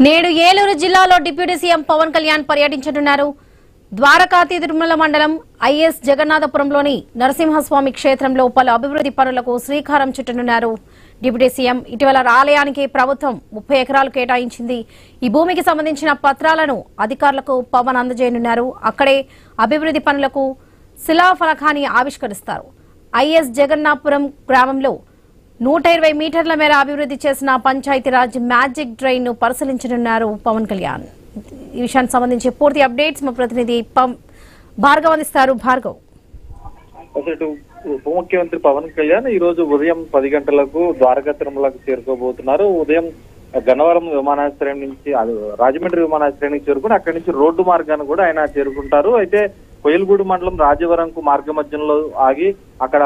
నేడు ఏలూరు జిల్లాలో deputy CM Pawan Kalyan పర్యటించనున్నారు. ద్వారకా తిరుమల మండలం ఐఎస్ జగన్నాథపురంలోని నరసింహస్వామి క్షేత్రంలో పలు అభివృద్ధి పనులకు శ్రీకారం చుట్టనున్నారు. డిప్యూటీ సీఎం ఇటీవల ఆలయానికి ప్రభుత్వం 30 ఎకరాలు కేటాయించింది. ఈ భూమికి సంబంధించిన పత్రాలను అధికారులకు పవన్ అందజేయనున్నారు. అక్కడే అభివృద్ధి పనులకు శిలాఫలకాన్ని ఆవిష్కరిస్తారు. ఐఎస్ జగన్నాథపురం గ్రామంలో 120 మీటర్ల మేర అభివృద్ధి చేసిన పంచాయతీరాజ్ మ్యాజిక్ డ్రైన్ ను పరిశీలించనున్నారు పవన్ కళ్యాణ్. ఈ విషయానికి సంబంధించి పూర్తి అప్డేట్స్ మా ప్రతినిధి భార్గవ్ అందిస్తారు. భార్గవ్, ఉప ముఖ్యమంత్రి పవన్ కళ్యాణ్ ఈ రోజు ఉదయం 10 గంటలకు ద్వారకా తిరుమలకు చేరుకోబోతున్నారు. ఉదయం గన్నవరం విమానాశ్రయం నుంచి రాజమండ్రి విమానాశ్రయానికి చేరుకుని అక్కడి నుంచి రోడ్డు మార్గాన్ని కూడా ఆయన చేరుకుంటారు. అయితే కోయిలగూడు మండలం రాజవరంకు మార్గ మధ్యంలో ఆగి అక్కడ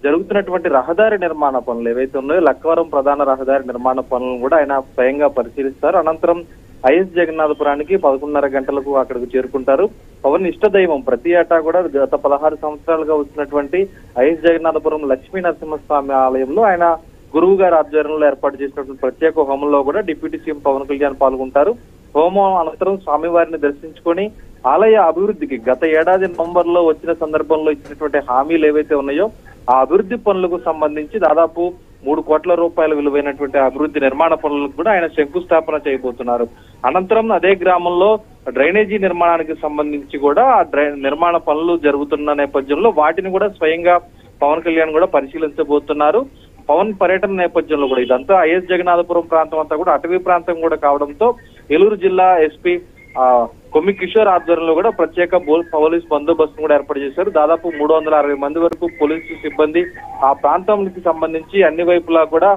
జరుగుతున్నటువంటి రహదారి నిర్మాణ పనులు ఏవైతే ఉన్నాయో లక్కవరం ప్రధాన రహదారి నిర్మాణ పనులను కూడా ఆయన స్వయంగా పరిశీలిస్తారు. అనంతరం ఐఎస్ జగన్నాథపురానికి 11:30 గంటలకు అక్కడికి చేరుకుంటారు. పవన్ ఇష్టదైవం ప్రతి ఏటా కూడా గత 16 సంవత్సరాలుగా వచ్చినటువంటి ఐఎస్ జగన్నాథపురం లక్ష్మీ నరసింహస్వామి ఆలయంలో ఆయన గురువు గారి ఆధ్వర్యంలో ఏర్పాటు చేసినటువంటి ప్రత్యేక హోమంలో కూడా డిప్యూటీ సీఎం పవన్ కళ్యాణ్ పాల్గొంటారు. హోమం అనంతరం స్వామివారిని దర్శించుకొని ఆలయ అభివృద్ధికి గత ఏడాది నవంబర్ లో వచ్చిన సందర్భంలో ఇచ్చినటువంటి హామీలు ఏవైతే ఉన్నాయో ఆ అభివృద్ధి పనులకు సంబంధించి దాదాపు 3 కోట్ల రూపాయల విలువైనటువంటి అభివృద్ధి నిర్మాణ పనులకు కూడా ఆయన శంకుస్థాపన చేయబోతున్నారు. అనంతరం అదే గ్రామంలో డ్రైనేజీ నిర్మాణానికి సంబంధించి కూడా ఆ నిర్మాణ పనులు జరుగుతున్న నేపథ్యంలో వాటిని కూడా స్వయంగా పవన్ కళ్యాణ్ కూడా పరిశీలించబోతున్నారు. పవన్ పర్యటన నేపథ్యంలో కూడా ఇదంతా ఐఎస్ జగన్నాథపురం ప్రాంతం అంతా కూడా అటవీ ప్రాంతం కూడా కావడంతో ఏలూరు జిల్లా ఎస్పీ కొమ్మి కిషోర్ ఆధ్వర్యంలో కూడా ప్రత్యేక పోలీస్ బందోబస్తు కూడా ఏర్పాటు చేశారు. దాదాపు 360 మంది వరకు పోలీసు సిబ్బంది ఆ ప్రాంతానికి సంబంధించి అన్ని వైపులా కూడా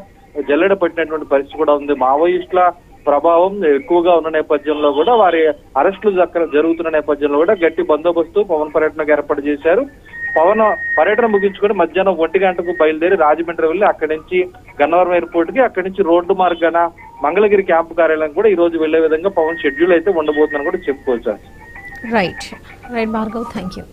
జల్లెడ పెట్టినటువంటి పరిస్థితి కూడా ఉంది. మావోయిస్టుల ప్రభావం ఎక్కువగా ఉన్న నేపథ్యంలో కూడా వారి అరెస్టులు అక్కడ జరుగుతున్న నేపథ్యంలో కూడా గట్టి బందోబస్తు పవన్ పర్యటనకు ఏర్పాటు చేశారు. పవన్ పర్యటన ముగించుకొని మధ్యాహ్నం 1 గంటకు బయలుదేరి రాజమండ్రి వెళ్లి అక్కడి నుంచి గన్నవరం ఎయిర్పోర్ట్ కి అక్కడి నుంచి రోడ్డు మార్గాన మంగళగిరి క్యాంపు కార్యాలయం కూడా ఈ రోజు వెళ్లే విధంగా పవన్ షెడ్యూల్ అయితే ఉండబోతుందని కూడా చెప్పుకోవచ్చు. Right Bhargav, thank you.